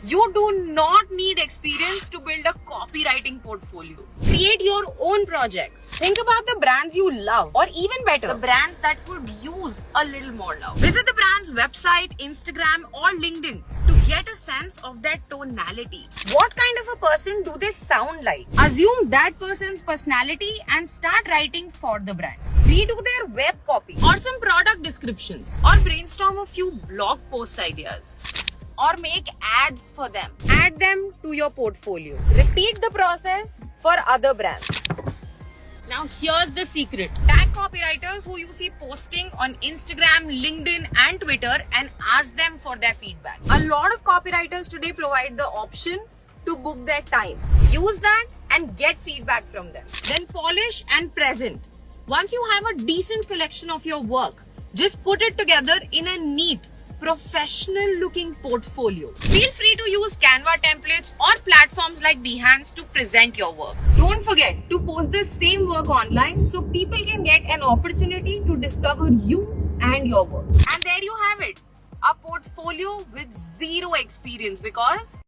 You do not need experience to build a copywriting portfolio. Create your own projects. Think about the brands you love, or even better, the brands that could use a little more love. Visit the brand's website, Instagram, or LinkedIn to get a sense of their tonality. What kind of a person do they sound like? Assume that person's personality and start writing for the brand. Redo their web copy or some product descriptions, or brainstorm a few blog post ideas, or make ads for them. Add them to your portfolio. Repeat the process for other brands. Now here's the secret. Tag copywriters who you see posting on Instagram, LinkedIn and Twitter and ask them for their feedback. A lot of copywriters today provide the option to book their time. Use that and get feedback from them. Then polish and present. Once you have a decent collection of your work, just put it together in a neat, professional looking portfolio. Feel free to use Canva templates or platforms like Behance to present your work. Don't forget to post the same work online so people can get an opportunity to discover you and your work. And there you have it, a portfolio with zero experience, because